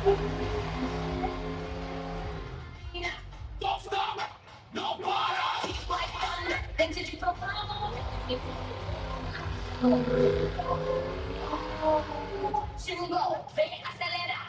Don't stop! No para! Things that you feel Chingo, ve, acelera.